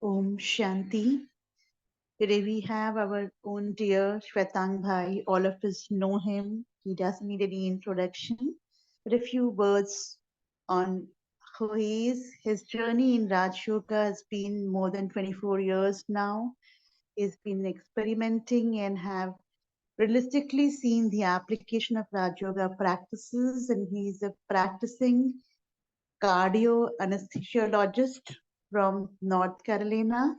Om Shanti. Today we have our own dear Shwetang Bhai. All of us know him. He doesn't need any introduction. But a few words on who he is. His journey in Raj Yoga has been more than 24 years now. He's been experimenting and have realistically seen the application of Raj Yoga practices, and he's a practicing cardio anesthesiologist from North Carolina.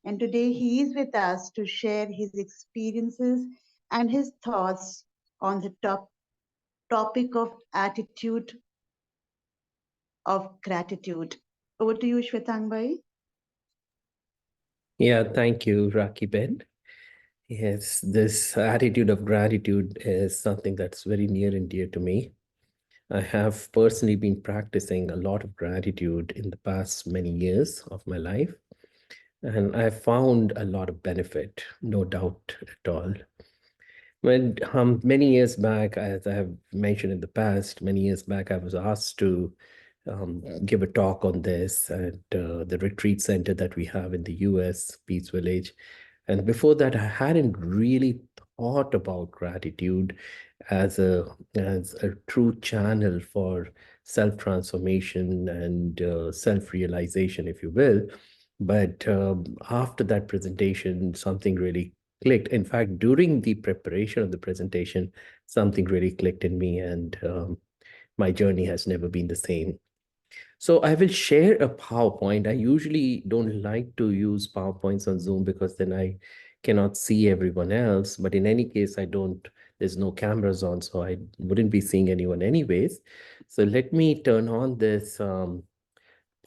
And today he is with us to share his experiences and his thoughts on the topic of attitude of gratitude. Over to you, Shwetang Bhai. Yeah, thank you, Raki Ben. Yes, this attitude of gratitude is something that's very near and dear to me. I have personally been practicing a lot of gratitude in the past many years of my life, and I found a lot of benefit, no doubt at all. When many years back, as I have mentioned in the past, many years back, I was asked to give a talk on this at the retreat center that we have in the US, Peace Village. And before that, I hadn't really thought about gratitude as a true channel for self-transformation and self-realization, if you will. But after that presentation, something really clicked. In fact, during the preparation of the presentation, something really clicked in me, and my journey has never been the same. So I will share a PowerPoint. I usually don't like to use PowerPoints on Zoom because then I cannot see everyone else. But in any case, there's no cameras on, so I wouldn't be seeing anyone anyways. So let me turn on this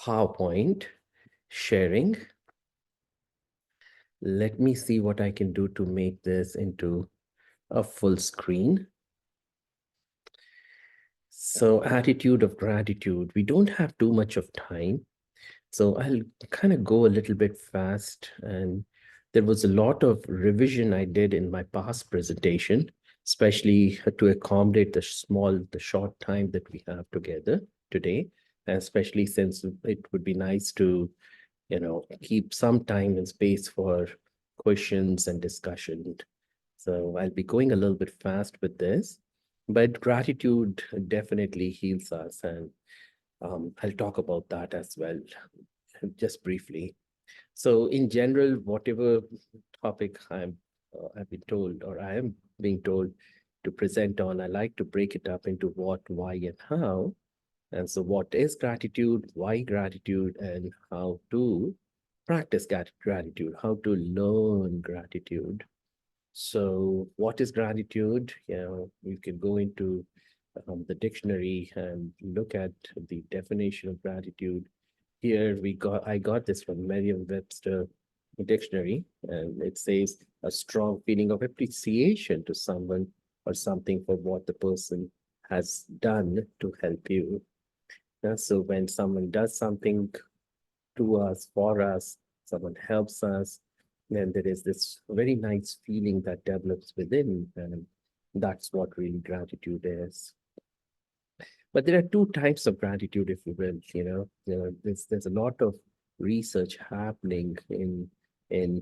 PowerPoint sharing. Let me see what I can do to make this into a full screen. So attitude of gratitude. We don't have too much of time. So I'll kind of go a little bit fast. And there was a lot of revision I did in my past presentation, especially to accommodate the short time that we have together today, and especially since it would be nice to, keep some time and space for questions and discussion. So I'll be going a little bit fast with this, but gratitude definitely heals us. And I'll talk about that as well, just briefly. So in general, whatever topic I've been told or I am being told to present on, I like to break it up into what, why, and how. And so what is gratitude, why gratitude, and how to practice gratitude, how to learn gratitude. So what is gratitude? You can go into the dictionary and look at the definition of gratitude. Here I got this from Merriam-Webster dictionary, and it says a strong feeling of appreciation to someone or something for what the person has done to help you. So when someone does something to us, for us, someone helps us, then there is this very nice feeling that develops within, and that's what really gratitude is. But there are two types of gratitude, if you will. There's a lot of research happening in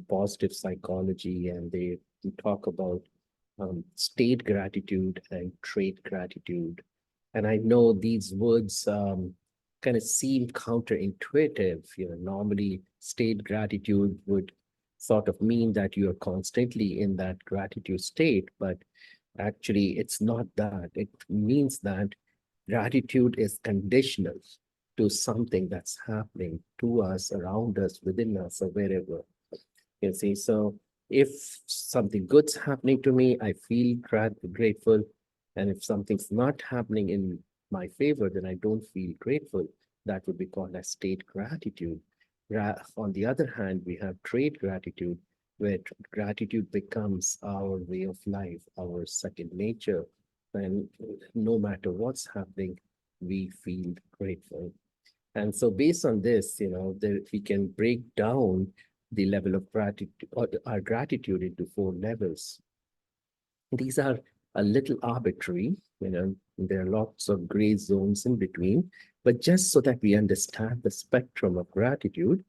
positive psychology, and they talk about state gratitude and trait gratitude. And I know these words kind of seem counterintuitive. Normally, state gratitude would sort of mean that you are constantly in that gratitude state, but actually, it's not that. It means that gratitude is conditional to something that's happening to us, around us, within us, or wherever. You see, so if something good's happening to me, I feel grateful. And if something's not happening in my favor, then I don't feel grateful. That would be called as state gratitude. On the other hand, we have trait gratitude, where gratitude becomes our way of life, our second nature. And no matter what's happening, we feel grateful. And so based on this, we can break down the level of gratitude or our gratitude into four levels. These are a little arbitrary, there are lots of gray zones in between, but just so that we understand the spectrum of gratitude,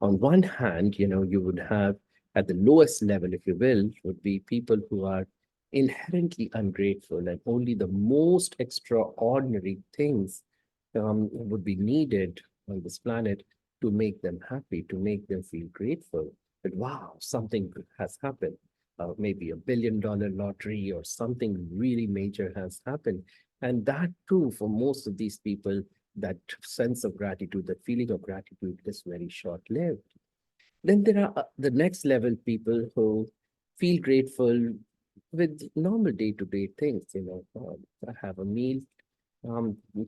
On one hand, you would have at the lowest level, if you will, would be people who are inherently ungrateful, and only the most extraordinary things would be needed on this planet to make them happy, to make them feel grateful. That wow, something good has happened. Maybe $1 billion lottery or something really major has happened. And that too, for most of these people, that sense of gratitude, that feeling of gratitude is very short-lived. Then there are the next level people who feel grateful with normal day-to-day things. I have a meal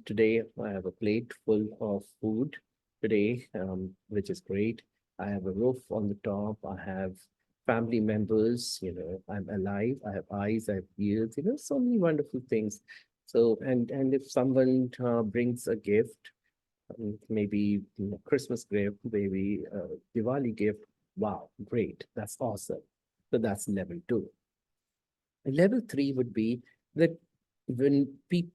today. I have a plate full of food today, which is great. I have a roof on the top. I have family members. I'm alive. I have eyes. I have ears. So many wonderful things. So, and if someone brings a gift, maybe Christmas gift, maybe Diwali gift. Wow, great. That's awesome. So that's level 2. And level 3 would be that when people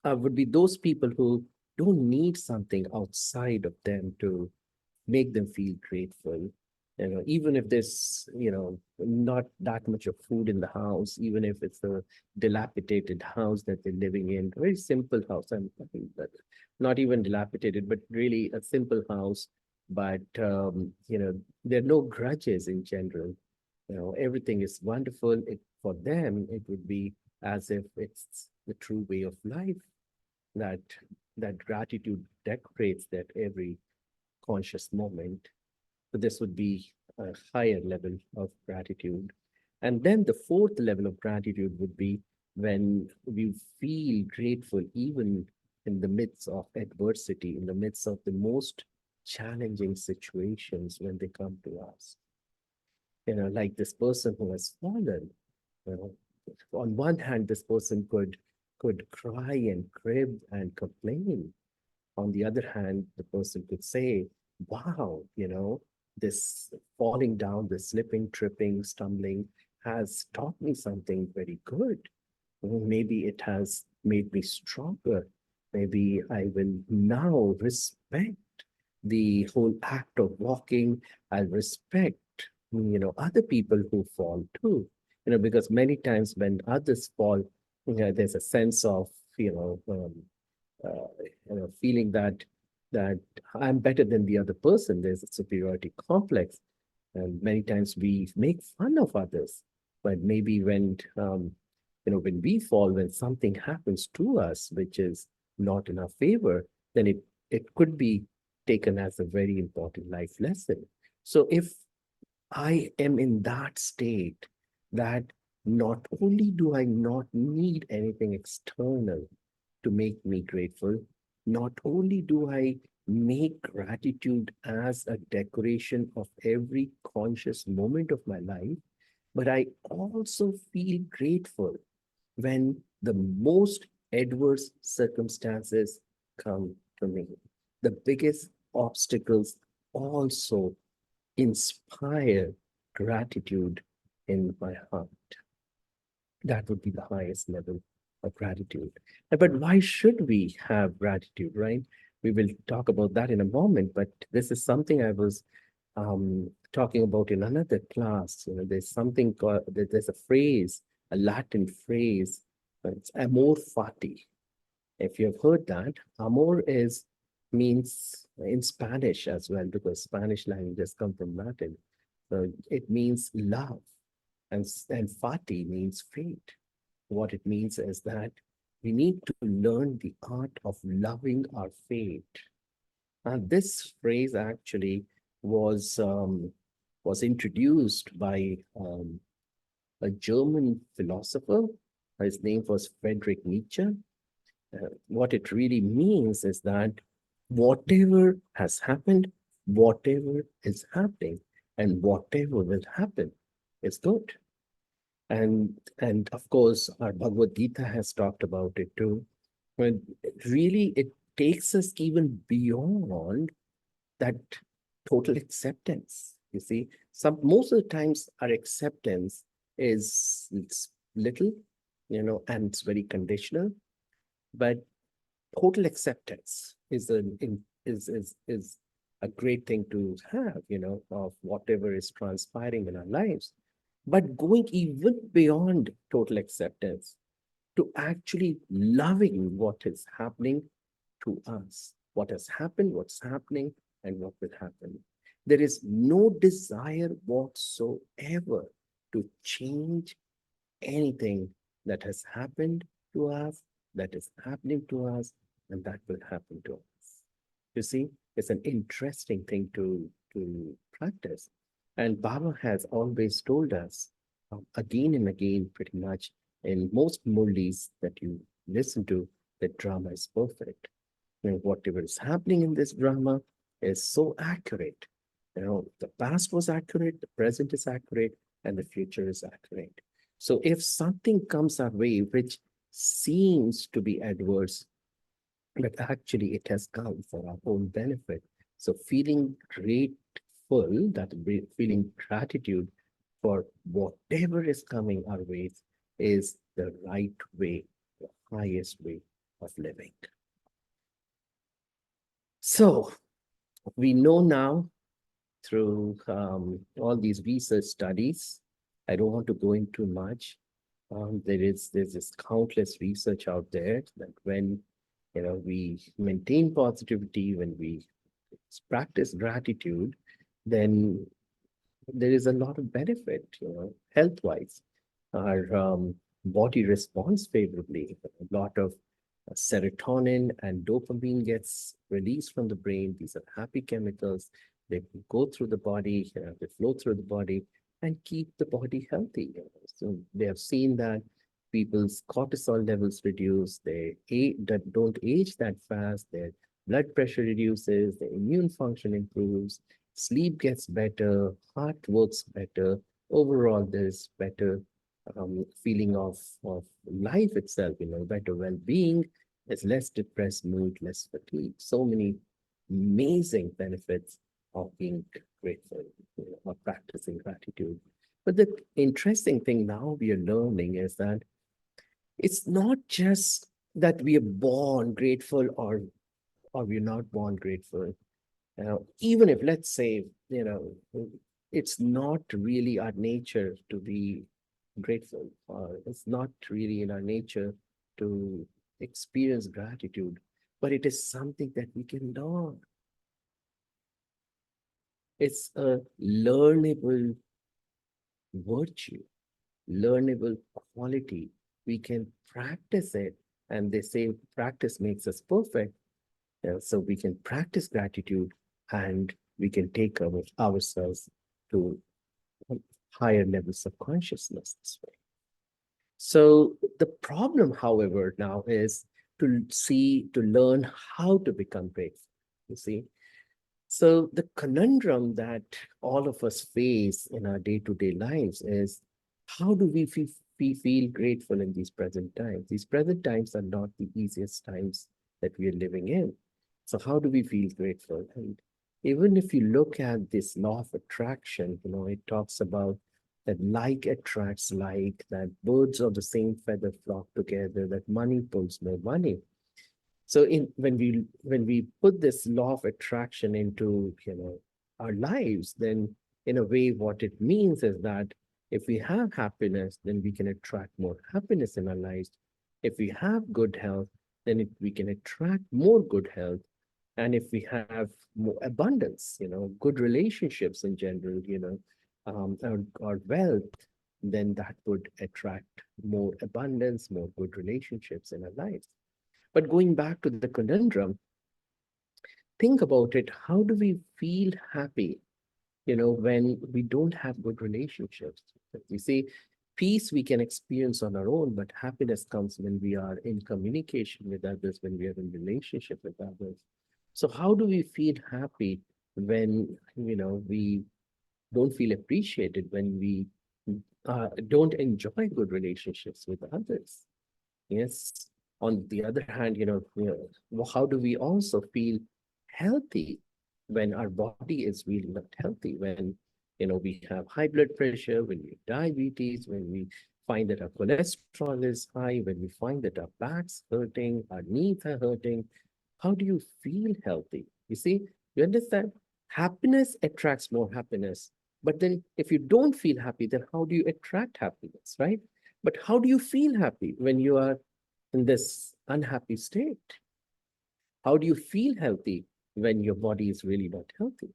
would be those people who don't need something outside of them to make them feel grateful. Even if there's, not that much of food in the house, even if it's a dilapidated house that they're living in, a very simple house, and not even dilapidated, but really a simple house. But, there are no grudges in general. Everything is wonderful. For them, it would be as if it's the true way of life, that gratitude decorates that every conscious moment. So this would be a higher level of gratitude. And then the fourth level of gratitude would be when we feel grateful even in the midst of adversity, in the midst of the most challenging situations when they come to us. Like this person who has fallen. You know, on one hand, this person could cry and crib and complain. On the other hand, the person could say, wow, this falling down, this slipping, tripping, stumbling has taught me something very good. Maybe it has made me stronger. Maybe I will now respect the whole act of walking. I'll respect, other people who fall too. Because many times when others fall, there's a sense of, uh, feeling that I'm better than the other person. There's a superiority complex, and many times we make fun of others. But maybe when we fall, when something happens to us which is not in our favor, then it could be taken as a very important life lesson. So if I am in that state, that not only do I not need anything external to make me grateful, not only do I make gratitude as a decoration of every conscious moment of my life, but I also feel grateful when the most adverse circumstances come to me. The biggest obstacles also inspire gratitude in my heart. That would be the highest level of gratitude. But why should we have gratitude, right? We will talk about that in a moment, but this is something I was talking about in another class. There's something called, there's a phrase, a Latin phrase, it's amor fati. If you have heard that, amor means in Spanish as well, because Spanish languages come from Latin. So it means love, and fati means fate. What it means is that we need to learn the art of loving our fate. And this phrase actually was introduced by a German philosopher. His name was Friedrich Nietzsche. What it really means is that whatever has happened, whatever is happening, and whatever will happen is good. And of course, our Bhagavad Gita has talked about it too. But really, it takes us even beyond that total acceptance. You see, most of the times our acceptance is it's little, and it's very conditional. But total acceptance is a great thing to have, of whatever is transpiring in our lives. But going even beyond total acceptance to actually loving what is happening to us, what has happened, what's happening, and what will happen. There is no desire whatsoever to change anything that has happened to us, that is happening to us, and that will happen to us. You see, it's an interesting thing to practice. And Baba has always told us again and again, pretty much in most murlis that you listen to, that drama is perfect. Whatever is happening in this drama is so accurate. The past was accurate, the present is accurate, and the future is accurate. So if something comes our way which seems to be adverse, but actually it has come for our own benefit. So feeling grateful, feeling gratitude for whatever is coming our way is the right way, the highest way of living. So we know now through all these research studies. I don't want to go into much. There's this countless research out there that when we maintain positivity, when we practice gratitude, then there is a lot of benefit, health-wise. Our body responds favorably. A lot of serotonin and dopamine gets released from the brain. These are happy chemicals. They go through the body, they flow through the body and keep the body healthy. So they have seen that people's cortisol levels reduce, that don't age that fast, their blood pressure reduces, their immune function improves, sleep gets better, heart works better. Overall, there's better feeling of life itself, better well-being, there's less depressed mood, less fatigue. So many amazing benefits of being grateful, of practicing gratitude. But the interesting thing now we are learning is that it's not just that we are born grateful or we're not born grateful. Even if, let's say, it's not really our nature to be grateful, or it's not really in our nature to experience gratitude, but it is something that we can learn. It's a learnable virtue, learnable quality. We can practice it, and they say practice makes us perfect. So we can practice gratitude and we can take ourselves to higher levels of consciousness this way. So the problem, however, now is to learn how to become grateful. You see, so the conundrum that all of us face in our day-to-day lives is how do we feel grateful in these present times? These present times are not the easiest times that we are living in. So how do we feel grateful? And even if you look at this law of attraction, it talks about that like attracts like, that birds of the same feather flock together, that money pulls more money. So when we put this law of attraction into our lives, then in a way what it means is that if we have happiness, then we can attract more happiness in our lives. If we have good health, then we can attract more good health. And if we have more abundance, good relationships in general, or wealth, then that would attract more abundance, more good relationships in our lives. But going back to the conundrum, think about it. How do we feel happy, when we don't have good relationships? You see, peace we can experience on our own, but happiness comes when we are in communication with others, when we are in relationship with others. So how do we feel happy when, we don't feel appreciated, when we don't enjoy good relationships with others? Yes. On the other hand, how do we also feel healthy when our body is really not healthy? When, we have high blood pressure, when we have diabetes, when we find that our cholesterol is high, when we find that our back's hurting, our knees are hurting, how do you feel healthy? You see, you understand? Happiness attracts more happiness. But then if you don't feel happy, then how do you attract happiness, right? But how do you feel happy when you are in this unhappy state? How do you feel healthy when your body is really not healthy?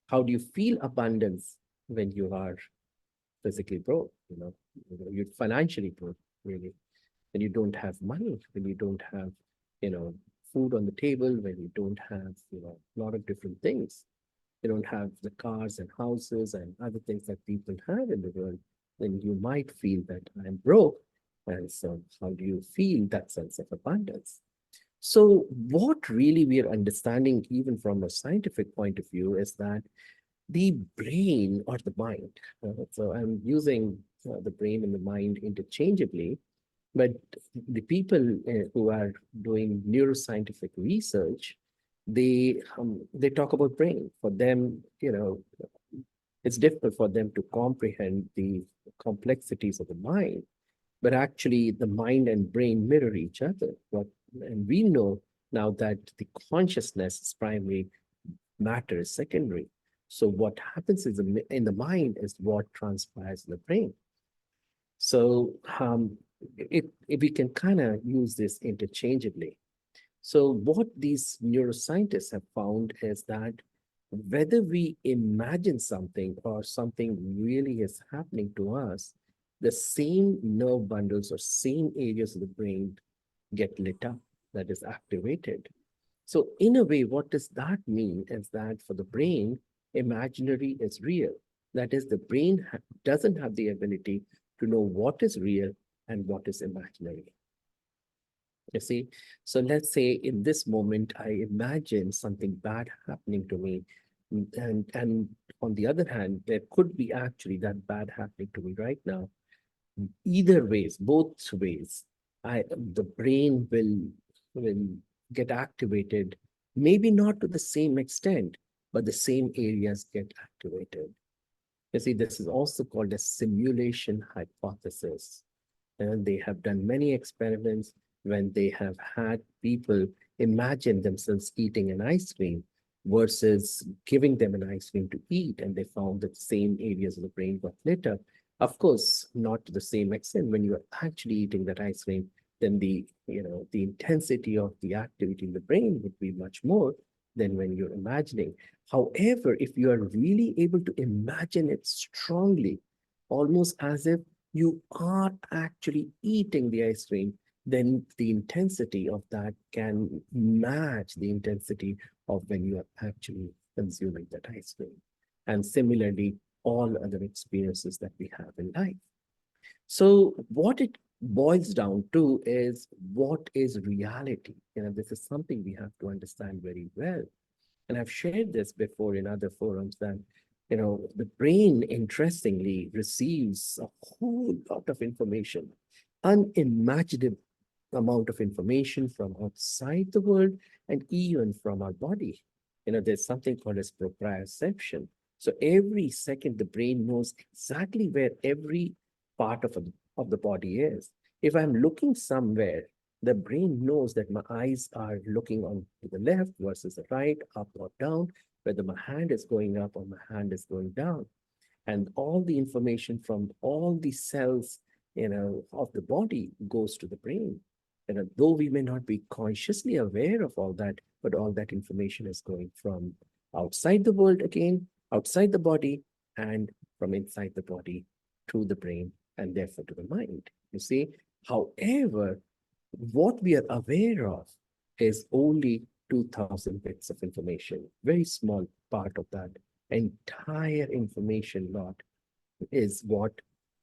How do you feel abundance when you are physically broke, you're financially broke, really, when you don't have money, when you don't have, you know, food on the table, when you don't have, a lot of different things. You don't have the cars and houses and other things that people have in the world, then you might feel that I'm broke. And so how do you feel that sense of abundance? So what really we are understanding, even from a scientific point of view, is that the brain or the mind. So I'm using the brain and the mind interchangeably, but the people who are doing neuroscientific research, they talk about brain. For them, it's difficult for them to comprehend the complexities of the mind, but actually the mind and brain mirror each other. And we know now that the consciousness is primary, matter is secondary. So what happens is in the mind is what transpires in the brain. So if we can kind of use this interchangeably. So what these neuroscientists have found is that whether we imagine something or something really is happening to us, the same nerve bundles or same areas of the brain get lit up, that is activated. So in a way, what does that mean is that for the brain, imaginary is real. That is, the brain doesn't have the ability to know what is real and what is imaginary. You see, so let's say in this moment, I imagine something bad happening to me. And on the other hand, there could be actually that bad happening to me right now. Either ways, both ways, the brain will get activated, maybe not to the same extent, but the same areas get activated. You see, this is also called a simulation hypothesis. And they have done many experiments when they have had people imagine themselves eating an ice cream versus giving them an ice cream to eat. And they found that same areas of the brain got lit up. Of course, not to the same extent. When you are actually eating that ice cream, then the intensity of the activity in the brain would be much more than when you're imagining. However, if you are really able to imagine it strongly, almost as if you are actually eating the ice cream, then the intensity of that can match the intensity of when you are actually consuming that ice cream. And similarly, all other experiences that we have in life. So what it boils down to is, what is reality? This is something we have to understand very well. And I've shared this before in other forums that, the brain, interestingly, receives a whole lot of information, unimaginable amount of information from outside the world and even from our body. There's something called as proprioception. So every second, the brain knows exactly where every part of the body is. If I'm looking somewhere, the brain knows that my eyes are looking on to the left versus the right, up or down, whether my hand is going up or my hand is going down. And all the information from all the cells, of the body goes to the brain. And though we may not be consciously aware of all that, but all that information is going from outside the world again, outside the body, and from inside the body to the brain, and therefore to the mind. You see, however, what we are aware of is only 2000 bits of information, very small part of that entire information lot is what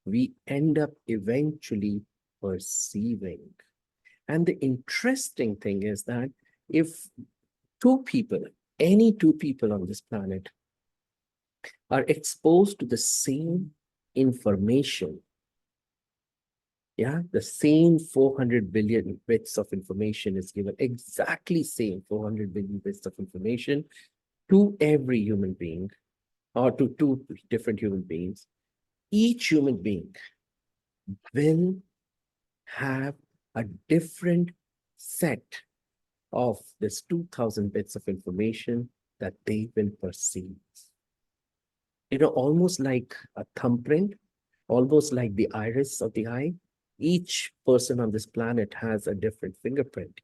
we end up eventually perceiving. And the interesting thing is that if two people, any two people on this planet, are exposed to the same information, the same 400 billion bits of information is given, exactly same 400 billion bits of information to every human being, or to two different human beings. Each human being will have a different set of this 2000 bits of information that they will perceive. Almost like a thumbprint, almost like the iris of the eye. Each person on this planet has a different fingerprint.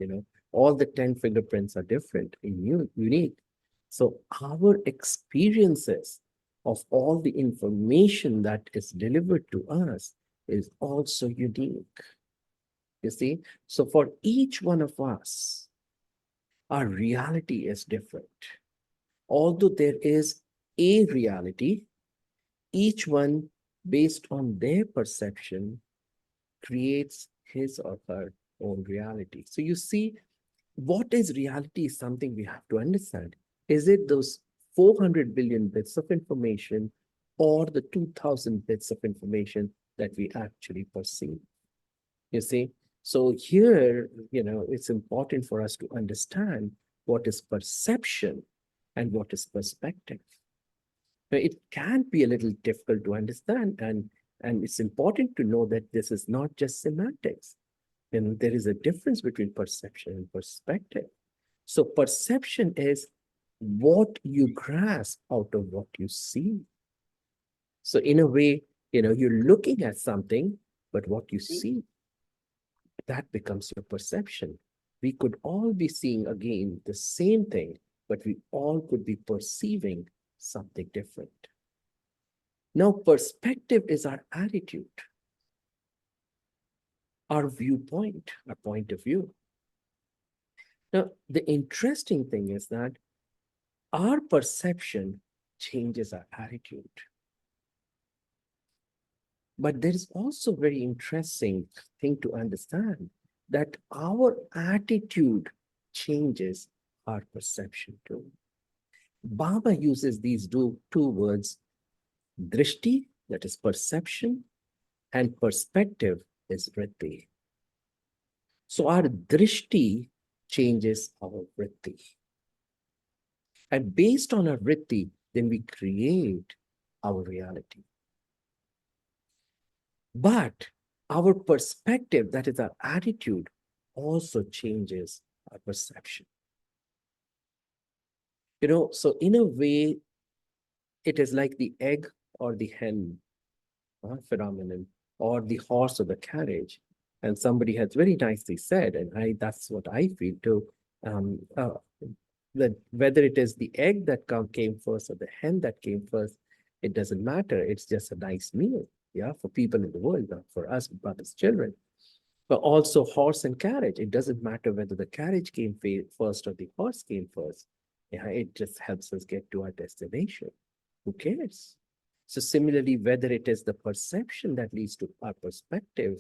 All the 10 fingerprints are different and unique. So our experiences of all the information that is delivered to us is also unique. You see? So for each one of us, our reality is different. Although there is a reality, each one, based on their perception, creates his or her own reality. So you see, what is reality is something we have to understand. Is it those 400 billion bits of information or the 2000 bits of information that we actually perceive? You see? So here, it's important for us to understand what is perception and what is perspective. Now, it can be a little difficult to understand, and it's important to know that this is not just semantics. And there is a difference between perception and perspective. So perception is what you grasp out of what you see. So in a way, you're looking at something, but what you see, that becomes your perception. We could all be seeing again the same thing, but we all could be perceiving something different. Now, perspective is our attitude, our viewpoint, our point of view. Now, the interesting thing is that our perception changes our attitude. But there is also a very interesting thing to understand, that our attitude changes our perception too. Baba uses these two words, drishti, that is perception, and perspective is vritti. So our drishti changes our vritti. And based on our vritti, then we create our reality. But our perspective, that is our attitude, also changes our perception. So in a way, it is like the egg or the hen phenomenon, or the horse or the carriage. And somebody has very nicely said, and that's what I feel too, that whether it is the egg that came first or the hen that came first, it doesn't matter. It's just a nice meal, for people in the world, not for us, but as children. But also horse and carriage. It doesn't matter whether the carriage came first or the horse came first. It just helps us get to our destination. Who cares? So similarly, whether it is the perception that leads to our perspective,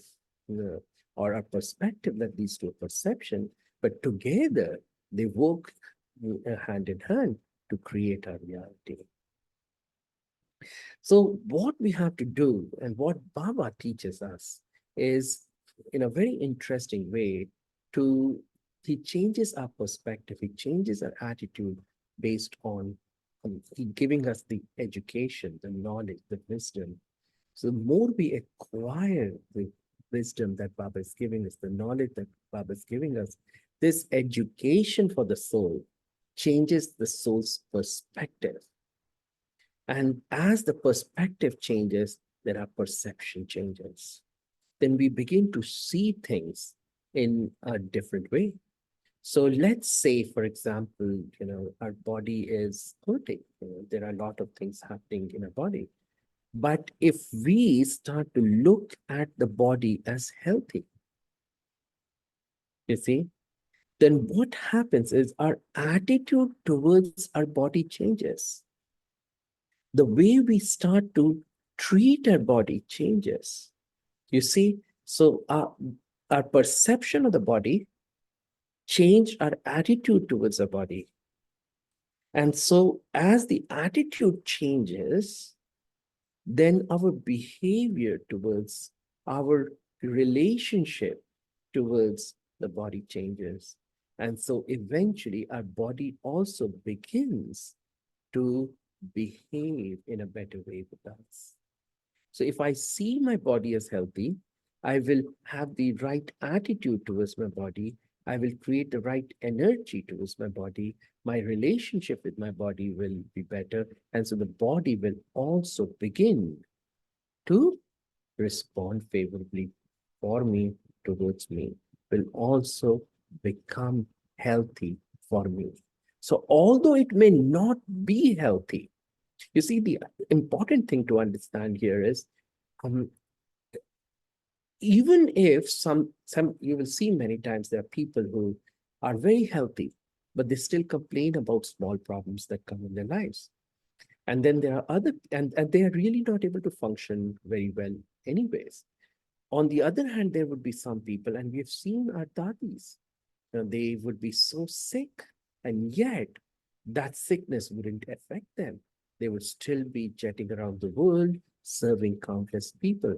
or our perspective that leads to a perception, but together they work hand in hand to create our reality. So what we have to do, and what Baba teaches us, is in a very interesting way he changes our perspective, he changes our attitude based on giving us the education, the knowledge, the wisdom. So the more we acquire the wisdom that Baba is giving us, the knowledge that Baba is giving us, this education for the soul changes the soul's perspective. And as the perspective changes, then our perception changes. Then we begin to see things in a different way. So let's say, for example, our body is hurting. There are a lot of things happening in our body. But if we start to look at the body as healthy, you see, then what happens is our attitude towards our body changes. The way we start to treat our body changes. You see, so our perception of the body changed our attitude towards the body. And so as the attitude changes, then our behavior towards our relationship towards the body changes. And so eventually our body also begins to behave in a better way with us. So if I see my body as healthy, I will have the right attitude towards my body, I will create the right energy towards my body. My relationship with my body will be better. And so the body will also begin to respond favorably for me, towards me, will also become healthy for me. So, although it may not be healthy, you see, the important thing to understand here is um, even if some you will see many times there are people who are very healthy, but they still complain about small problems that come in their lives. And then there are other, and they are really not able to function very well anyways. On the other hand, there would be some people, and we've seen our dadis, they would be so sick, and yet that sickness wouldn't affect them. They would still be jetting around the world, serving countless people.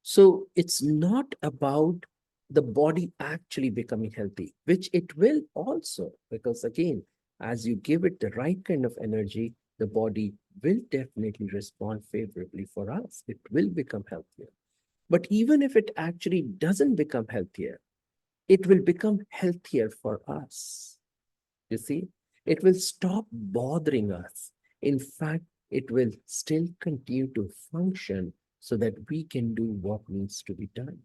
So it's not about the body actually becoming healthy, which it will also, because again, as you give it the right kind of energy, the body will definitely respond favorably for us. It will become healthier. But even if it actually doesn't become healthier, it will become healthier for us. You see, it will stop bothering us. In fact, it will still continue to function so that we can do what needs to be done.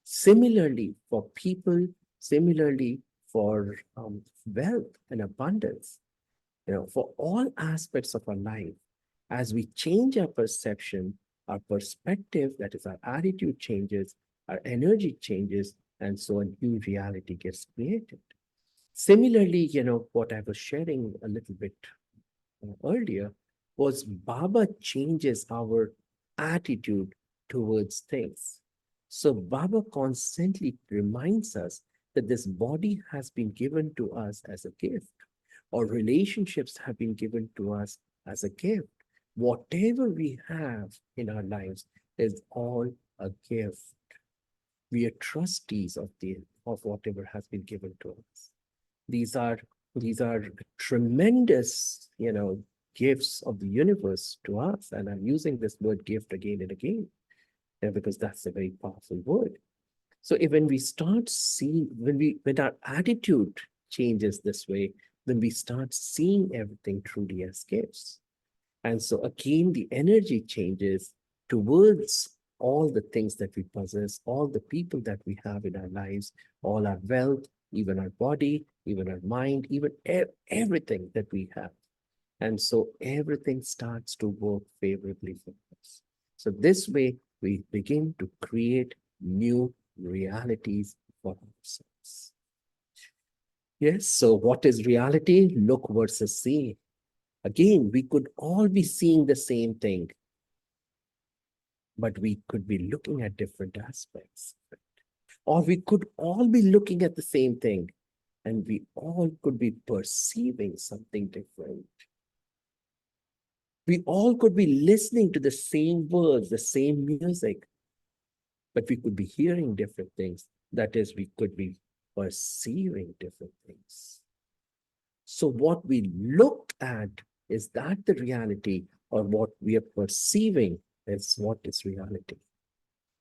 Similarly, for people, similarly for wealth and abundance, for all aspects of our life, as we change our perception, our perspective, that is, our attitude changes, our energy changes, and so a new reality gets created. Similarly, what I was sharing a little bit earlier was Baba changes our attitude towards things. So Baba constantly reminds us that this body has been given to us as a gift, or relationships have been given to us as a gift. Whatever we have in our lives is all a gift. We are trustees of whatever has been given to us. These are these are tremendous, gifts of the universe to us. And I'm using this word gift again and again, because that's a very powerful word. So if, when we start seeing, when our attitude changes this way, then we start seeing everything truly as gifts. And so again, the energy changes towards all the things that we possess, all the people that we have in our lives, all our wealth, even our body, even our mind, even everything that we have. And so everything starts to work favorably for us. So this way, we begin to create new realities for ourselves. Yes, so what is reality? Look versus see. Again, we could all be seeing the same thing, but we could be looking at different aspects. Or we could all be looking at the same thing, and we all could be perceiving something different. We all could be listening to the same words, the same music, but we could be hearing different things. That is, we could be perceiving different things. So what we look at, is that the reality, or what we are perceiving is what is reality?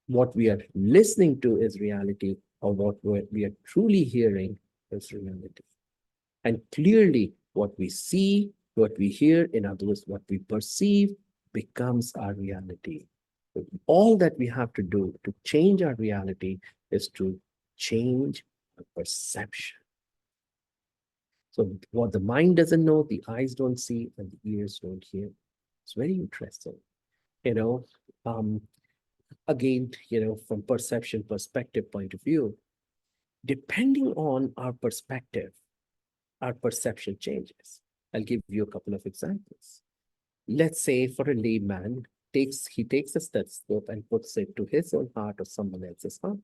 What we are listening to is reality, or what we are truly hearing is reality. And clearly, what we see, what we hear, in other words, what we perceive, becomes our reality. All that we have to do to change our reality is to change our perception. So what the mind doesn't know, the eyes don't see, and the ears don't hear. It's very interesting. You know, um, again, from perception perspective point of view, depending on our perspective, our perception changes. I'll give you a couple of examples. Let's say for a layman, he takes a stethoscope and puts it to his own heart or someone else's heart.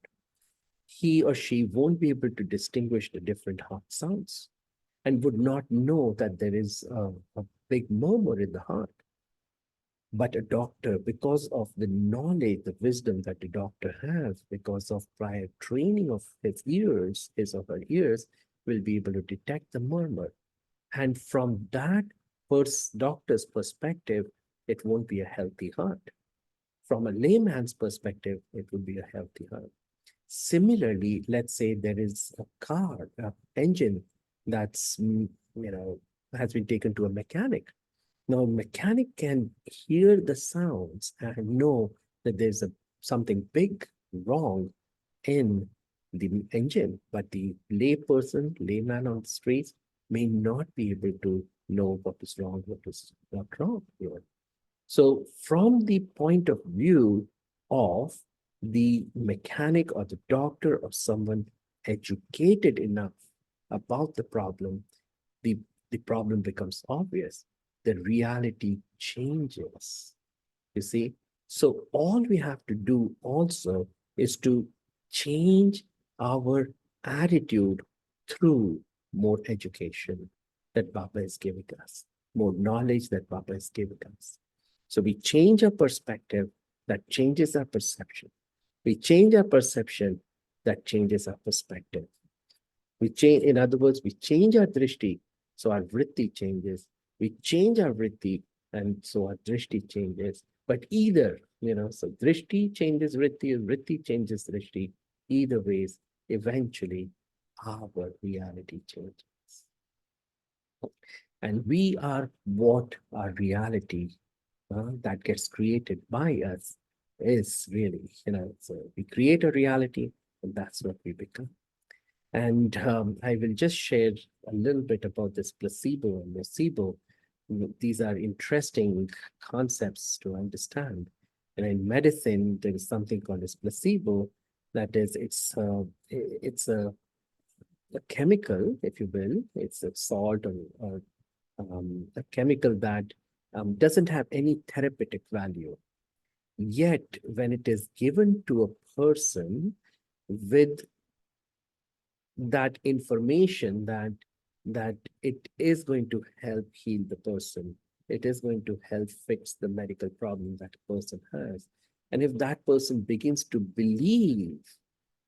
He or she won't be able to distinguish the different heart sounds, and would not know that there is a big murmur in the heart. But a doctor, because of the knowledge, the wisdom that the doctor has, because of prior training of his or her ears, will be able to detect the murmur. And from that doctor's perspective, it won't be a healthy heart. From a layman's perspective, it would be a healthy heart. Similarly, let's say there is a car, an engine that's, has been taken to a mechanic. Now, mechanic can hear the sounds and know that there's something big wrong in the engine, but the layman on the streets may not be able to know what is wrong, what is not wrong here. So from the point of view of the mechanic or the doctor or someone educated enough about the, the problem becomes obvious. The reality changes. You see? So all we have to do also is to change our attitude through more education that Baba is giving us, more knowledge that Baba is giving us. So we change our perspective, that changes our perception. We change our perception, that changes our perspective. We change, in other words, we change our drishti, so our vritti changes. We change our vritti, and so our drishti changes. But either, so drishti changes vritti, or vritti changes drishti. Either ways, eventually, our reality changes. And we are what our reality that gets created by us is really, so we create a reality, and that's what we become. And I will just share a little bit about this placebo and nocebo. These are interesting concepts to understand. And in medicine, there is something called as placebo. That is, it's a chemical, if you will. It's a salt or a chemical that doesn't have any therapeutic value. Yet, when it is given to a person with that information that it is going to help heal the person, it is going to help fix the medical problem that a person has, and if that person begins to believe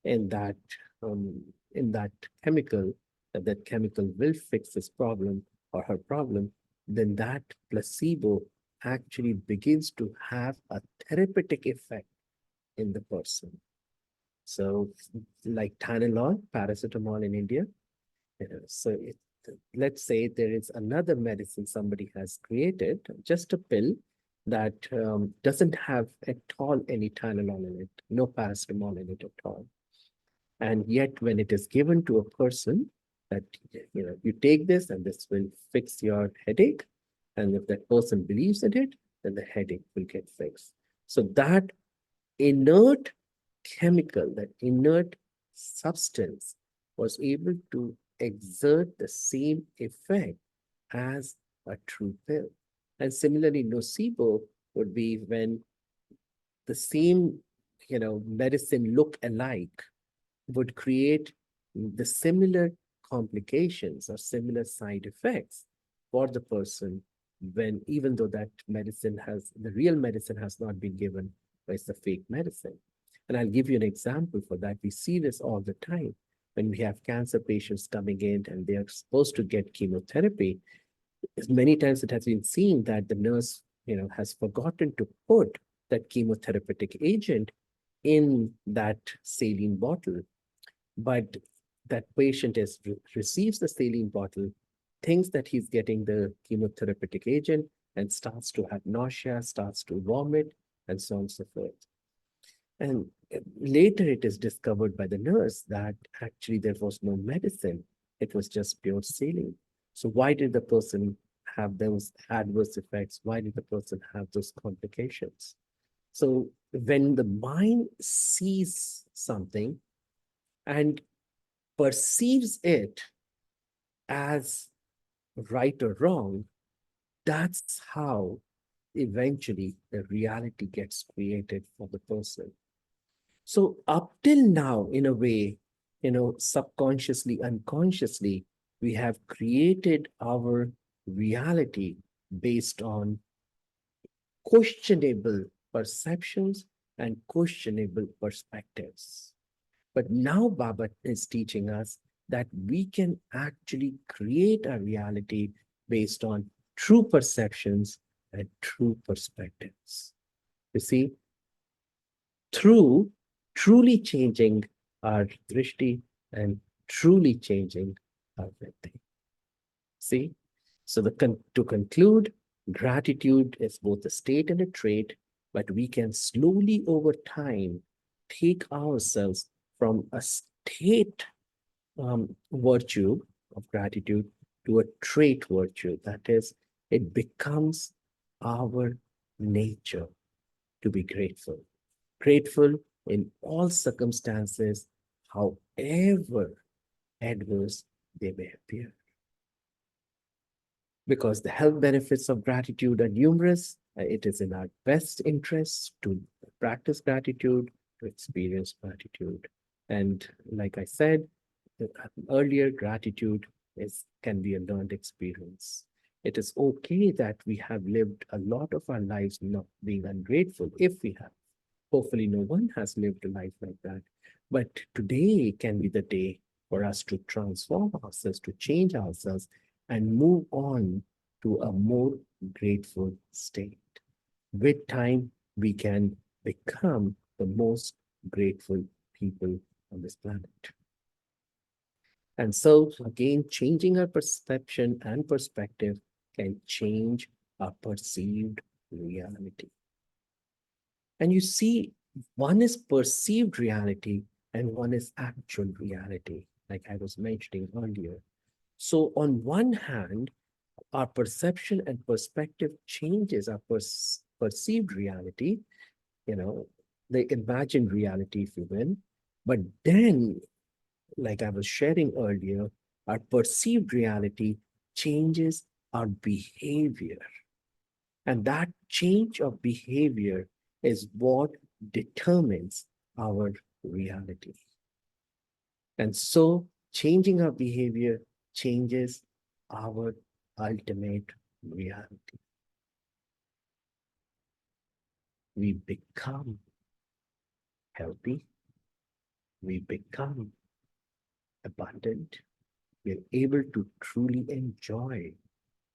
in that chemical, that chemical will fix his problem or her problem, then that placebo actually begins to have a therapeutic effect in the person. So like Tylenol, paracetamol in India. So let's say there is another medicine somebody has created, just a pill that doesn't have at all any Tylenol in it, no paracetamol in it at all. And yet when it is given to a person that, you take this and this will fix your headache. And if that person believes in it, then the headache will get fixed. So that inert chemical, that inert substance was able to exert the same effect as a true pill. And similarly, nocebo would be when the same, medicine look alike would create the similar complications or similar side effects for the person, when even though that medicine the real medicine has not been given, but it's the fake medicine. And I'll give you an example for that. We see this all the time when we have cancer patients coming in and they are supposed to get chemotherapy. Many times it has been seen that the nurse, has forgotten to put that chemotherapeutic agent in that saline bottle. But that patient receives the saline bottle, thinks that he's getting the chemotherapeutic agent, and starts to have nausea, starts to vomit, and so on and so forth. And later it is discovered by the nurse that actually there was no medicine. It was just pure saline. So why did the person have those adverse effects? Why did the person have those complications? So when the mind sees something and perceives it as right or wrong, that's how eventually the reality gets created for the person. So up till now, in a way, subconsciously, unconsciously, we have created our reality based on questionable perceptions and questionable perspectives. But now Baba is teaching us that we can actually create a reality based on true perceptions and true perspectives. You see, through truly changing our drishti and truly changing everything. See? So to conclude, gratitude is both a state and a trait, but we can slowly over time take ourselves from a state virtue of gratitude to a trait virtue. That is, it becomes our nature to be grateful. Grateful in all circumstances, however adverse they may appear. Because the health benefits of gratitude are numerous, it is in our best interest to practice gratitude, to experience gratitude. And like I said earlier, gratitude can be a learned experience. It is okay that we have lived a lot of our lives not being ungrateful, if we have. Hopefully, no one has lived a life like that. But today can be the day for us to transform ourselves, to change ourselves, and move on to a more grateful state. With time, we can become the most grateful people on this planet. And so, again, changing our perception and perspective can change our perceived reality. And you see, one is perceived reality and one is actual reality, like I was mentioning earlier. So, on one hand, our perception and perspective changes our perceived reality, the imagined reality, if you will. But then, like I was sharing earlier, our perceived reality changes our behavior. And that change of behavior is what determines our reality. And so changing our behavior changes our ultimate reality. We become healthy, we become abundant, we're able to truly enjoy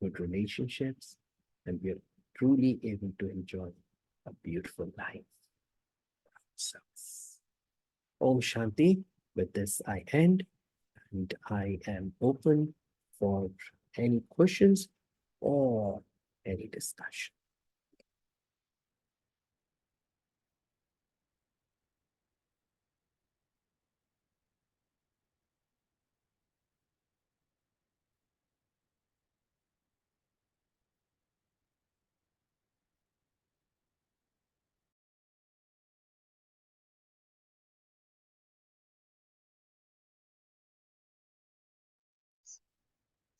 good relationships, and we're truly able to enjoy a beautiful life. So, Om Shanti. With this, I end, and I am open for any questions or any discussion.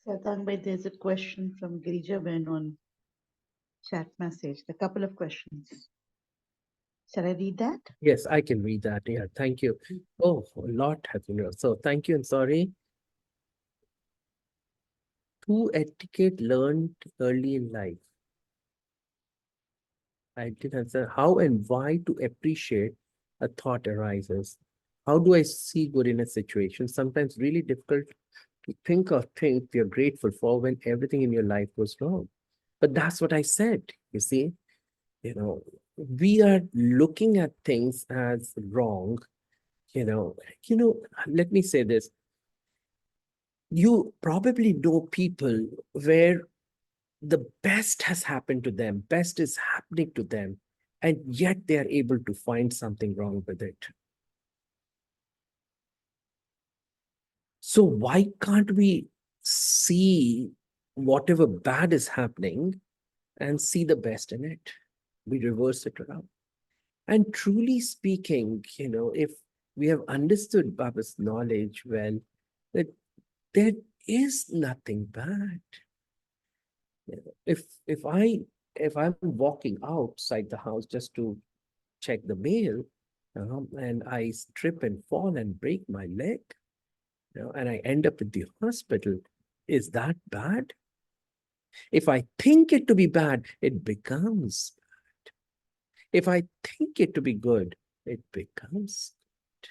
Satang Bhai, there's a question from Girija Ben on chat message. A couple of questions. Shall I read that? Yes, I can read that. Yeah, thank you. Oh, a lot has been written. So thank you and sorry. Two etiquette learned early in life. I did answer how and why to appreciate a thought arises. How do I see good in a situation? Sometimes really difficult to think of things you're grateful for when everything in your life goes wrong. But that's what I said, you see. We are looking at things as wrong. Let me say this. You probably know people where the best has happened to them, best is happening to them, and yet they are able to find something wrong with it. So why can't we see whatever bad is happening and see the best in it? We reverse it around. And truly speaking, if we have understood Baba's knowledge well, that there is nothing bad. If I'm walking outside the house just to check the mail, and I trip and fall and break my leg, and I end up at the hospital, is that bad? If I think it to be bad, it becomes bad. If I think it to be good, it becomes good.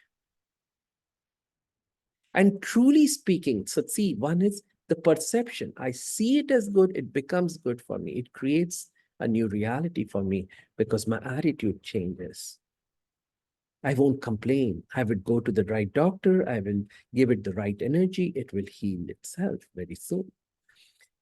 And truly speaking, so see, one is the perception. I see it as good, it becomes good for me. It creates a new reality for me because my attitude changes. I won't complain. I would go to the right doctor. I will give it the right energy. It will heal itself very soon.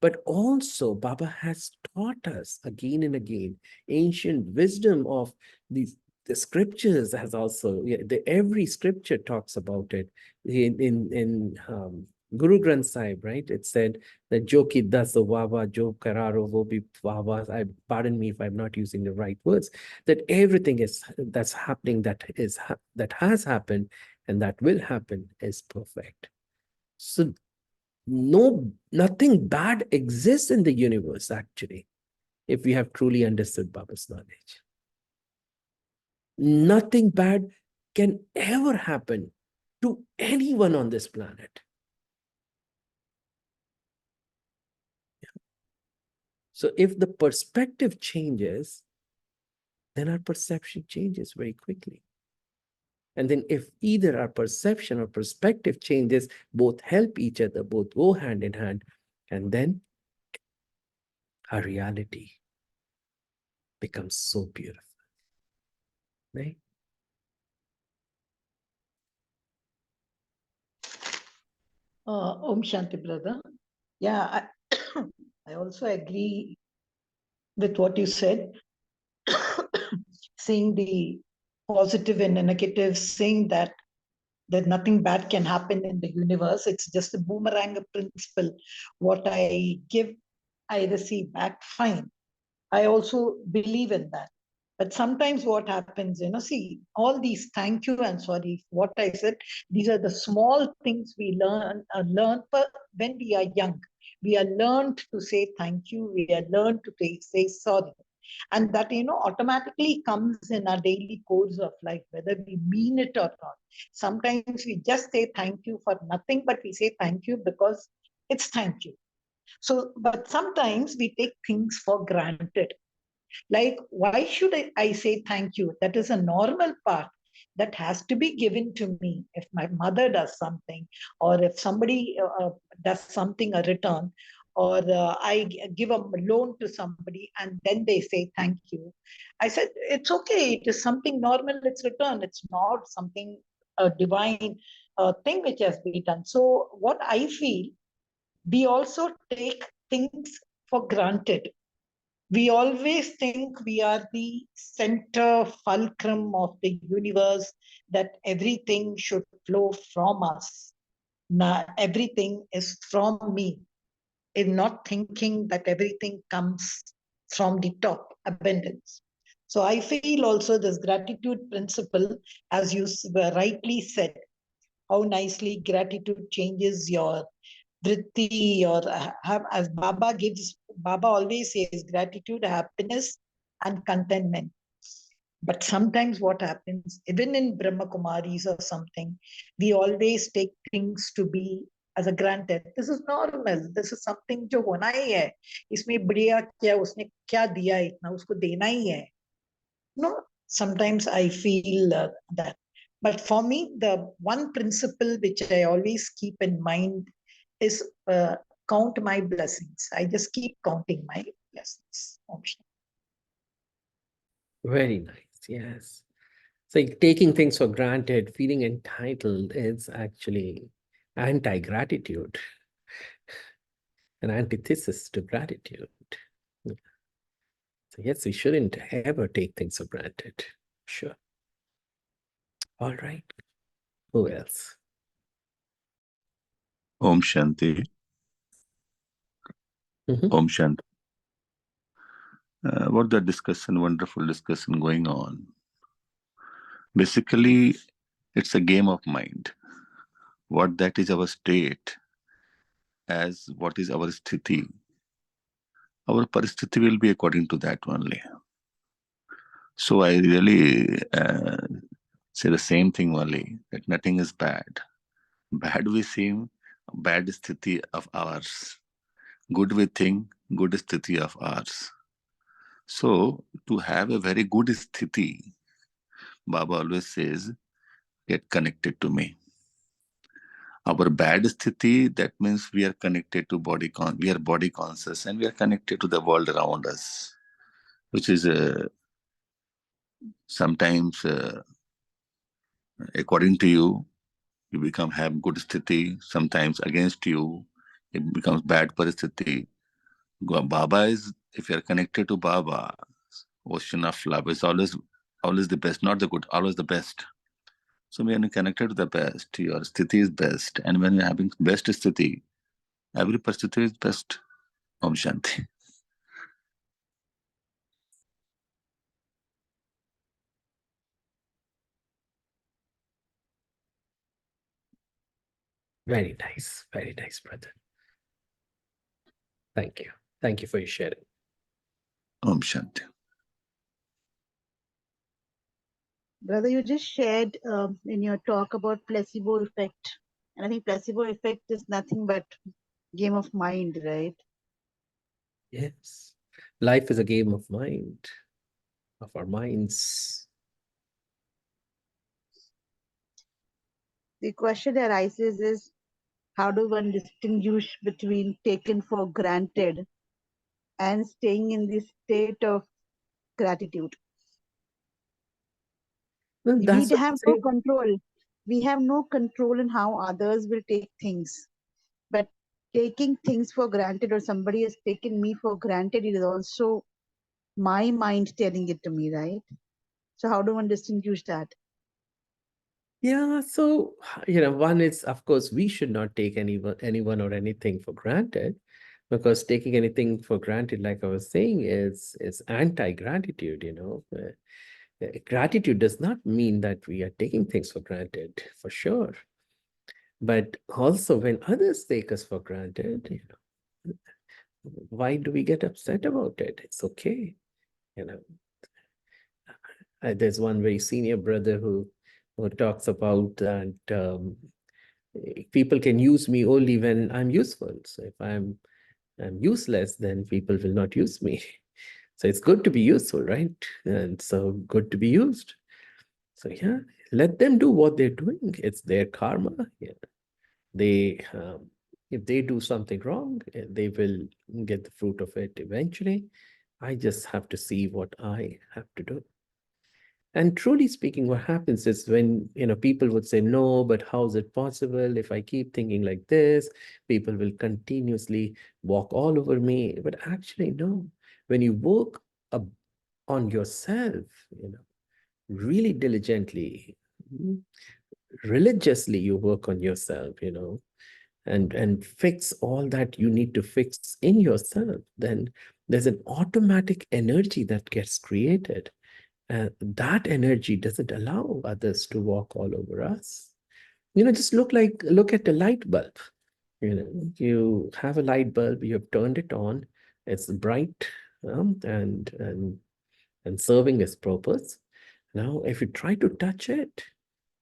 But also, Baba has taught us again and again ancient wisdom of these. The scriptures has also, every scripture talks about it. In Guru Granth Sahib, right? It said that Jo ki das wawa, jo kararo wo bhi wawa. Pardon me if I'm not using the right words. That everything that's happening, that has happened, and that will happen is perfect. So nothing bad exists in the universe, actually, if we have truly understood Baba's knowledge. Nothing bad can ever happen to anyone on this planet. So if the perspective changes, then our perception changes very quickly. And then if either our perception or perspective changes, both help each other, both go hand in hand, and then our reality becomes so beautiful, right? Om Shanti, brother. Yeah, I also agree with what you said. Seeing the positive and the negative, saying that nothing bad can happen in the universe. It's just a boomerang principle. What I give, I receive back. Fine. I also believe in that. But sometimes what happens, see, all these thank you and sorry, what I said, these are the small things we learn when we are young. We are learned to say thank you. We are learned to say sorry. And that, automatically comes in our daily course of life, whether we mean it or not. Sometimes we just say thank you for nothing, but we say thank you because it's thank you. So, but sometimes we take things for granted. Like, why should I say thank you? That is a normal part that has to be given to me. If my mother does something, or if somebody does something, a return, or I give a loan to somebody and then they say thank you. I said, it's okay. It is something normal. It's return. It's not something divine thing which has been done. So what I feel, we also take things for granted. We always think we are the center fulcrum of the universe, that everything should flow from us. Now, everything is from me. In not thinking that everything comes from the top, abundance. So I feel also this gratitude principle, as you rightly said, how nicely gratitude changes your vritti, or as Baba always says, gratitude, happiness, and contentment. But sometimes what happens, even in Brahma Kumaris or something, we always take things to be as a granted. This is normal. This is something जो होना ही है. इसमें बढ़िया क्या उसने क्या दिया इतना उसको देना ही है. No, sometimes I feel that. But for me, the one principle which I always keep in mind is count my blessings. I just keep counting my blessings. Very nice, yes. So taking things for granted, feeling entitled is actually anti-gratitude, an antithesis to gratitude. So yes, we shouldn't ever take things for granted. Sure. All right. Who else? Om Shanti. Om Shanti. What the discussion, wonderful discussion going on. Basically, it's a game of mind. What that is our state, as what is our sthiti. Our paristhiti will be according to that only. So I really say the same thing only, that nothing is bad. Bad we seem, bad sthiti of ours. Good we think, good sthiti of ours. So to have a very good sthiti, Baba always says, get connected to me. Our bad sthiti, that means we are connected to body, we are body conscious, and we are connected to the world around us, which is sometimes According to you, you become have good sthiti. Sometimes against you, it becomes bad paristiti. Baba is, if you're connected to Baba, ocean of love is always the best, not the good, always the best. So when you're connected to the best, your sthiti is best. And when you're having best sthiti, every paristiti is best. Om Shanti. Very nice, brother. Thank you. Thank you for your sharing. Om Shanti. Brother, you just shared in your talk about placebo effect. And I think placebo effect is nothing but game of mind, right? Yes. Life is a game of mind, of our minds. The question arises is, how do one distinguish between taken for granted and staying in the state of gratitude? Well, We that's what have I no say. control. We have no control in how others will take things. But taking things for granted, or somebody has taken me for granted, it is also my mind telling it to me, right? So how do one distinguish that? Yeah, so one is, of course, we should not take anyone or anything for granted, because taking anything for granted, like I was saying, is anti-gratitude. Gratitude does not mean that we are taking things for granted, for sure. But also, when others take us for granted, why do we get upset about it? It's okay. There's one very senior brother who talks about that people can use me only when I'm useful. So if I'm useless, then people will not use me. So it's good to be useful, right? And so good to be used. So yeah, let them do what they're doing. It's their karma. Yeah. They if they do something wrong, they will get the fruit of it eventually. I just have to see what I have to do. And truly speaking, what happens is when people would say, no, but how is it possible? If I keep thinking like this, people will continuously walk all over me. But actually, no. When you work on yourself, really diligently, religiously, you work on yourself, and fix all that you need to fix in yourself, then there's an automatic energy that gets created. That energy doesn't allow others to walk all over us. Just look at the light bulb. You have a light bulb, you have turned it on, it's bright, and serving its purpose. Now, if you try to touch it,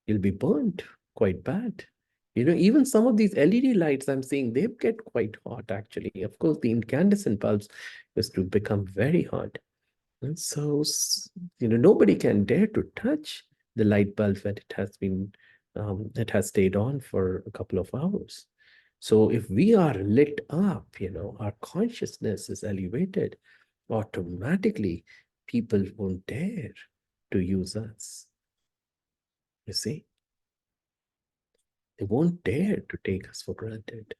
you'll be burnt quite bad. Even some of these LED lights I'm seeing, they get quite hot actually. Of course, the incandescent bulbs used to become very hot. And so, nobody can dare to touch the light bulb that it has stayed on for a couple of hours. So if we are lit up, our consciousness is elevated, automatically people won't dare to use us. You see? They won't dare to take us for granted.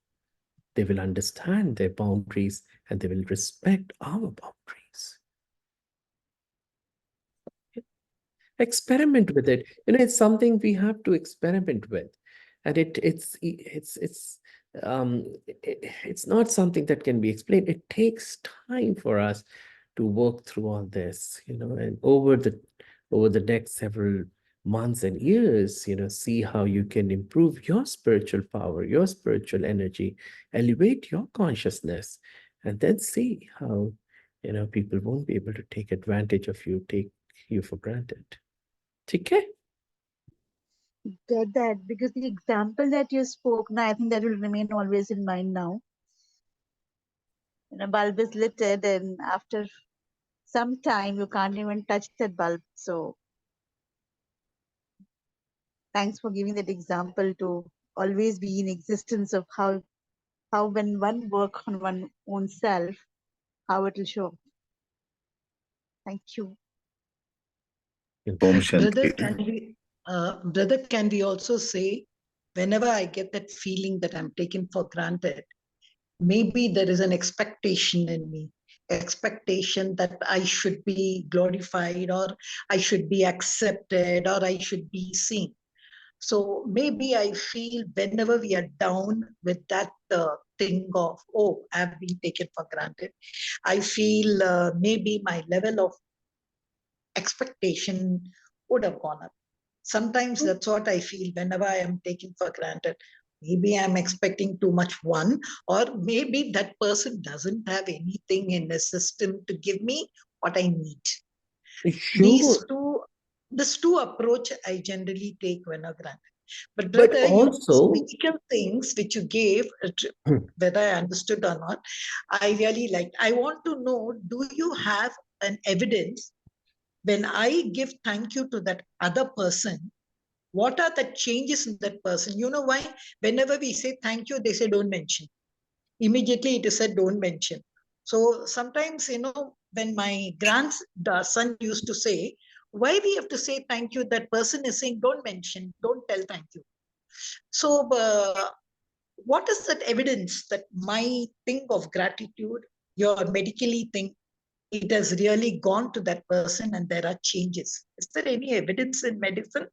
They will understand their boundaries and they will respect our boundaries. Experiment with it. It's something we have to experiment with, and it's not something that can be explained. It takes time for us to work through all this, and over the next several months and years, see how you can improve your spiritual power, your spiritual energy, elevate your consciousness, and then see how people won't be able to take advantage of you, take you for granted. Okay. Get that, because the example that you spoke now, I think that will remain always in mind now. A bulb is lit, and after some time you can't even touch that bulb. So thanks for giving that example to always be in existence of how when one work on one own self, how it will show. Thank you. Om Brother, Shanti. Brother, can we also say, whenever I get that feeling that I'm taken for granted, maybe there is an expectation in me, expectation that I should be glorified, or I should be accepted, or I should be seen. So maybe I feel whenever we are down with that thing of, oh, I've been taken for granted, I feel maybe my level of expectation would have gone up. Sometimes that's what I feel whenever I am taken for granted. Maybe I'm expecting too much, one, or maybe that person doesn't have anything in the system to give me what I need. Sure. This two approach I generally take when I grant. But But brother, also, physical things which you gave, Hmm. whether I understood or not, I really liked. I want to know, do you have an evidence when I give thank you to that other person, what are the changes in that person? You know why? Whenever we say thank you, they say don't mention. Immediately it is said don't mention. So sometimes, when my grandson used to say, why we have to say thank you, that person is saying don't mention, don't tell thank you. So what is that evidence that my thing of gratitude, your medically thing, it has really gone to that person and there are changes? Is there any evidence in medicine?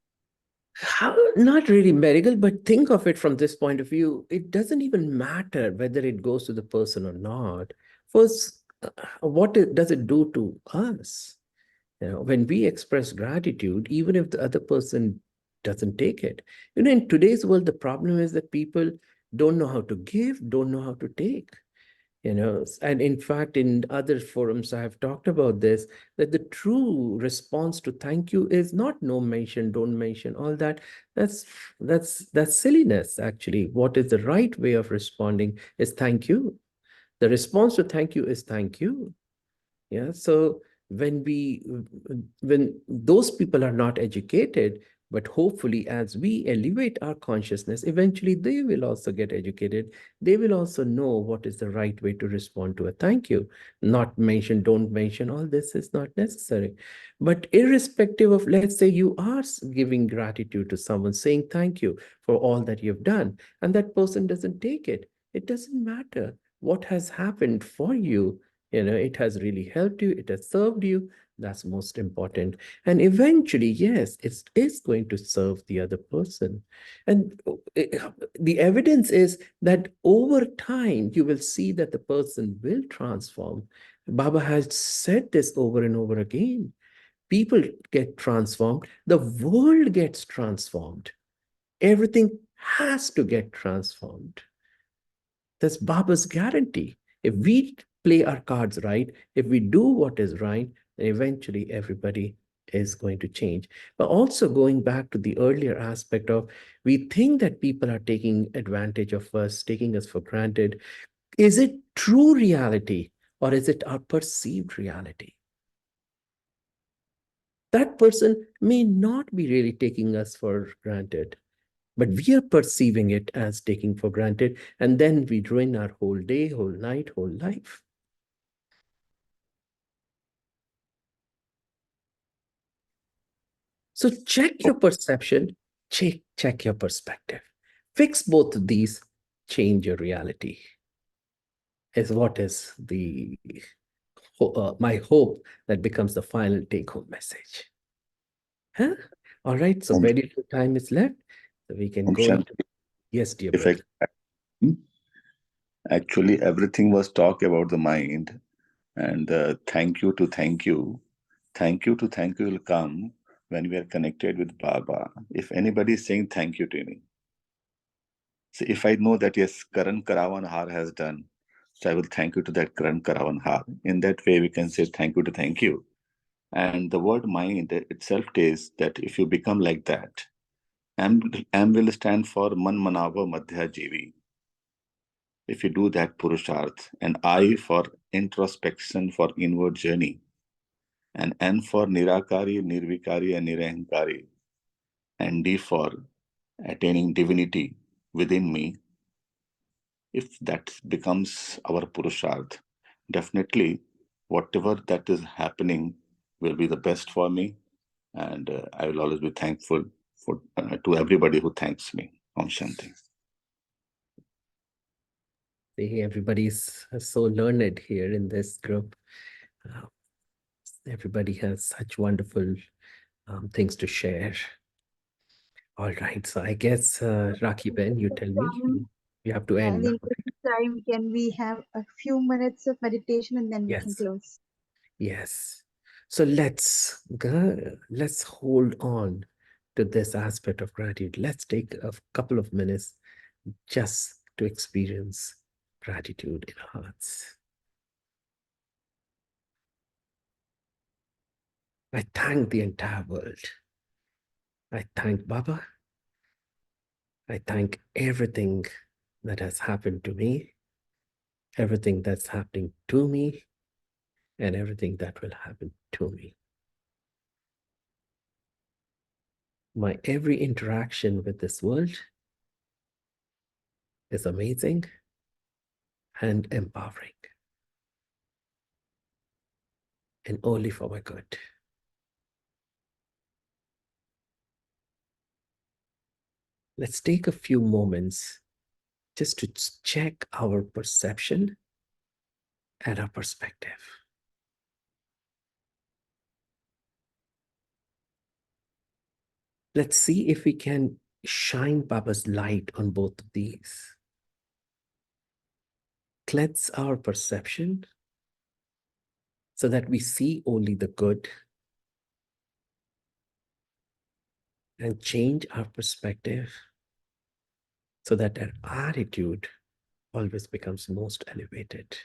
Not really medical, but think of it from this point of view. It doesn't even matter whether it goes to the person or not. First, does it do to us? When we express gratitude, even if the other person doesn't take it. In today's world, the problem is that people don't know how to give, don't know how to take. And in fact, in other forums, I have talked about this, that the true response to thank you is not no mention, don't mention, all that. That's silliness, actually. What is the right way of responding is thank you. The response to thank you is thank you. Yeah. So when those people are not educated, but hopefully as we elevate our consciousness, eventually they will also get educated. They will also know what is the right way to respond to a thank you. Not mention, don't mention, all this is not necessary. But irrespective of, let's say you are giving gratitude to someone, saying thank you for all that you've done, and that person doesn't take it, it doesn't matter what has happened for you. It has really helped you, it has served you. That's most important. And eventually, yes, it is going to serve the other person. And the evidence is that over time, you will see that the person will transform. Baba has said this over and over again. People get transformed, the world gets transformed. Everything has to get transformed. That's Baba's guarantee. If we play our cards right, if we do what is right, then eventually everybody is going to change. But also going back to the earlier aspect of, we think that people are taking advantage of us, taking us for granted. Is it true reality or is it our perceived reality? That person may not be really taking us for granted, but we are perceiving it as taking for granted, and then we ruin our whole day, whole night, whole life. So check your perception, check your perspective. Fix both of these, change your reality, is what is my hope that becomes the final take-home message. Huh? All right, so very little time is left, so we can go into... Yes, dear brother. Actually, everything was talk about the mind, and thank you to thank you. Thank you to thank you will come when we are connected with Baba. If anybody is saying thank you to me, so if I know that yes, Karan Karavan Har has done, so I will thank you to that Karan Karavan Har. In that way, we can say thank you to thank you. And the word mind itself is that if you become like that, M will stand for Man Manava Madhya Jivi. If you do that Purusharth, and I for introspection, for inward journey, and N for Nirakari, Nirvikari, and Nirahankari, and D for attaining divinity within me, if that becomes our Purusharth, definitely whatever that is happening will be the best for me, and I will always be thankful to everybody who thanks me. Om Shanti. See, everybody's so learned here in this group. Uh, everybody has such wonderful things to share. All right, so I guess Rakhi Ben, you tell me. You have to Yeah, end in now. the time, can we have a few minutes of meditation and then we can Yes. close? Yes. So let's hold on to this aspect of gratitude. Let's take a couple of minutes just to experience gratitude in our hearts. I thank the entire world. I thank Baba. I thank everything that has happened to me, everything that's happening to me, and everything that will happen to me. My every interaction with this world is amazing and empowering, and only for my good. Let's take a few moments just to check our perception and our perspective. Let's see if we can shine Baba's light on both of these. Cleanse our perception so that we see only the good, and change our perspective so that our attitude always becomes most elevated.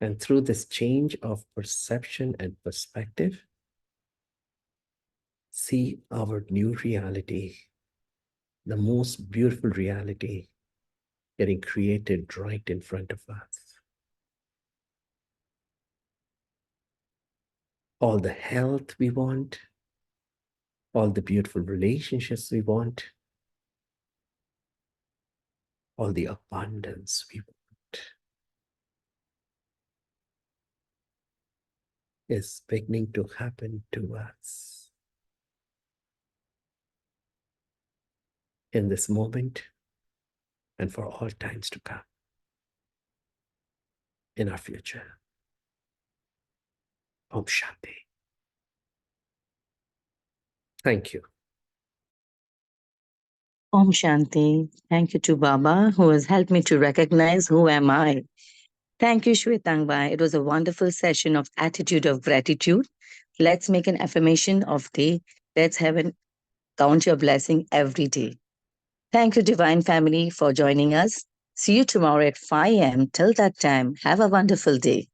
And through this change of perception and perspective, see our new reality, the most beautiful reality getting created right in front of us. All the health we want, all the beautiful relationships we want, all the abundance we want is beginning to happen to us in this moment and for all times to come in our future. Om Shanti. Thank you. Om Shanti. Thank you to Baba, who has helped me to recognize who am I. Thank you, Shwetangbai. It was a wonderful session of attitude of gratitude. Let's make an affirmation of day. Let's have an count your blessing every day. Thank you, Divine Family, for joining us. See you tomorrow at 5 a.m. Till that time, have a wonderful day.